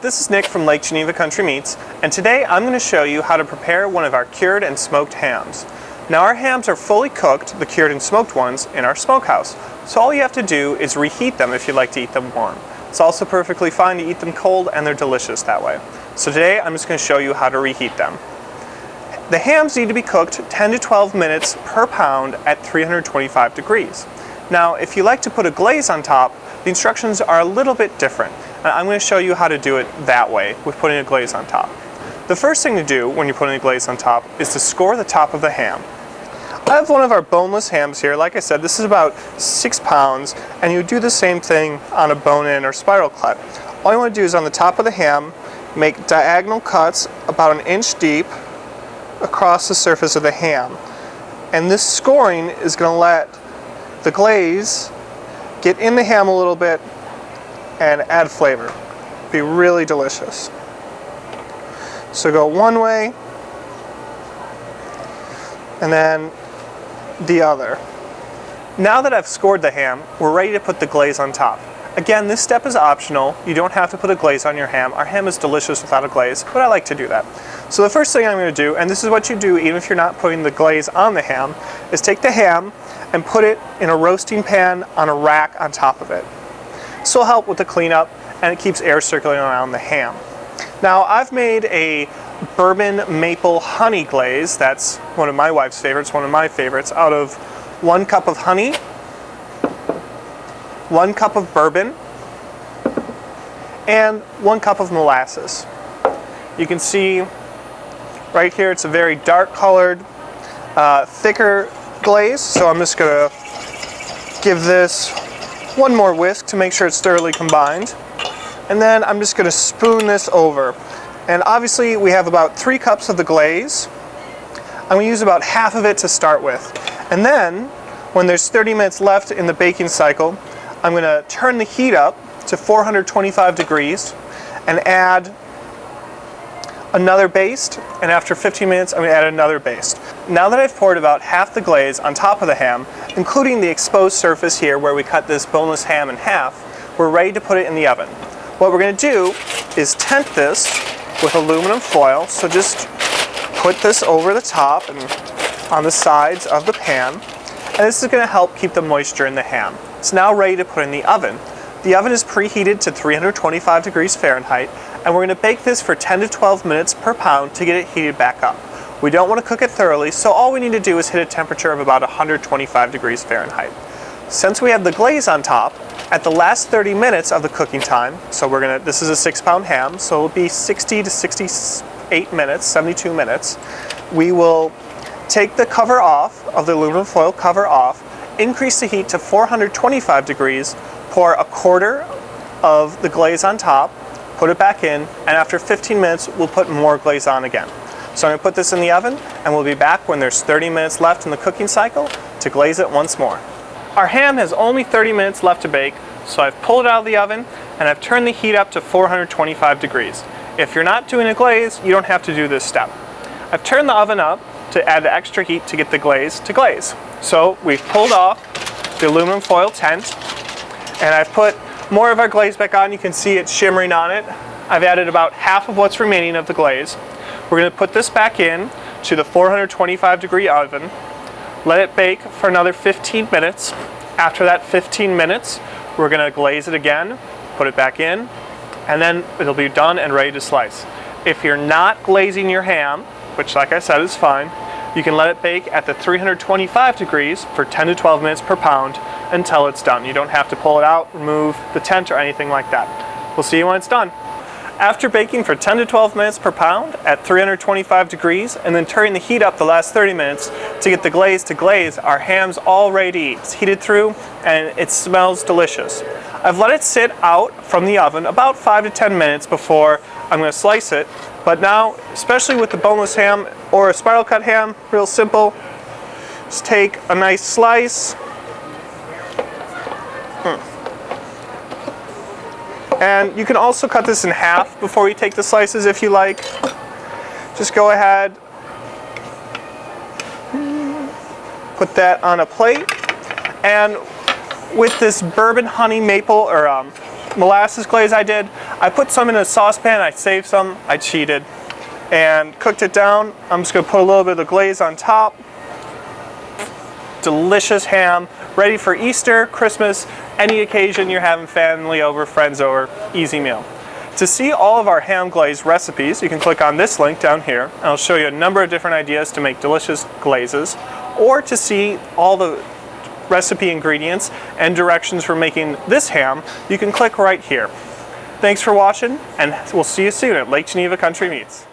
this is Nick from Lake Geneva Country Meats, and today I'm going to show you how to prepare one of our cured and smoked hams. Now our hams are fully cooked, the cured and smoked ones, in our smokehouse, so all you have to do is reheat them if you like to eat them warm. It's also perfectly fine to eat them cold, and they're delicious that way. So today I'm just going to show you how to reheat them. The hams need to be cooked 10 to 12 minutes per pound at 325 degrees. Now if you like to put a glaze on top, the instructions are a little bit different. I'm going to show you how to do it that way, with putting a glaze on top. The first thing to do when you're putting a glaze on top is to score the top of the ham. I have one of our boneless hams here. Like I said, this is about 6 pounds, and you do the same thing on a bone-in or spiral cut. All you want to do is on the top of the ham, make diagonal cuts about 1 inch deep across the surface of the ham. And this scoring is going to let the glaze get in the ham a little bit and add flavor. Be really delicious. So go one way and then the other. Now that I've scored the ham, we're ready to put the glaze on top. Again, this step is optional. You don't have to put a glaze on your ham. Our ham is delicious without a glaze, but I like to do that. So the first thing I'm going to do, and this is what you do even if you're not putting the glaze on the ham, is take the ham and put it in a roasting pan on a rack on top of it. This will help with the cleanup, and it keeps air circulating around the ham. Now I've made a bourbon maple honey glaze. That's one of my wife's favorites, one of my favorites, out of 1 cup of honey, 1 cup of bourbon, and 1 cup of molasses. You can see right here it's a very dark colored, thicker glaze, so I'm just going to give this 1 more whisk to make sure it's thoroughly combined. And then I'm just going to spoon this over. And obviously we have about 3 cups of the glaze. I'm going to use about half of it to start with. And then, when there's 30 minutes left in the baking cycle, I'm going to turn the heat up to 425 degrees and add another baste, and after 15 minutes I'm going to add another baste. Now that I've poured about half the glaze on top of the ham, including the exposed surface here where we cut this boneless ham in half, we're ready to put it in the oven. What we're going to do is tent this with aluminum foil, so just put this over the top and on the sides of the pan, and this is going to help keep the moisture in the ham. It's now ready to put in the oven. The oven is preheated to 325 degrees Fahrenheit, and we're going to bake this for 10 to 12 minutes per pound to get it heated back up. We don't want to cook it thoroughly, so all we need to do is hit a temperature of about 125 degrees Fahrenheit. Since we have the glaze on top, at the last 30 minutes of the cooking time, so this is a 6-pound ham, so it'll be 60 to 68 minutes, 72 minutes, we will take the cover off of the aluminum foil cover off, increase the heat to 425 degrees, pour 1/4 of the glaze on top, put it back in, and after 15 minutes we'll put more glaze on again. So I'm going to put this in the oven, and we'll be back when there's 30 minutes left in the cooking cycle to glaze it once more. Our ham has only 30 minutes left to bake, so I've pulled it out of the oven and I've turned the heat up to 425 degrees. If you're not doing a glaze, you don't have to do this step. I've turned the oven up to add the extra heat to get the glaze to glaze. So we've pulled off the aluminum foil tent, and I've put more of our glaze back on. You can see it shimmering on it. I've added about half of what's remaining of the glaze. We're going to put this back in to the 425 degree oven, let it bake for another 15 minutes. After that 15 minutes, we're going to glaze it again, put it back in, and then it'll be done and ready to slice. If you're not glazing your ham, which like I said is fine, you can let it bake at the 325 degrees for 10 to 12 minutes per pound until it's done. You don't have to pull it out, remove the tent, or anything like that. We'll see you when it's done. After baking for 10 to 12 minutes per pound at 325 degrees and then turning the heat up the last 30 minutes to get the glaze to glaze, our ham's all ready to eat. It's heated through and it smells delicious. I've let it sit out from the oven about 5 to 10 minutes before I'm going to slice it. But now, especially with the boneless ham or a spiral cut ham, real simple. Just take a nice slice. And you can also cut this in half before you take the slices if you like. Just go ahead, put that on a plate, and with this bourbon honey maple or molasses glaze I did, I put some in a saucepan, I saved some, I cheated, and cooked it down. I'm just gonna put a little bit of the glaze on top. Delicious ham, ready for Easter, Christmas, any occasion you're having family over, friends over, easy meal. To see all of our ham glaze recipes, you can click on this link down here, and I'll show you a number of different ideas to make delicious glazes, or to see all the recipe ingredients and directions for making this ham, you can click right here. Thanks for watching, and we'll see you soon at Lake Geneva Country Meats.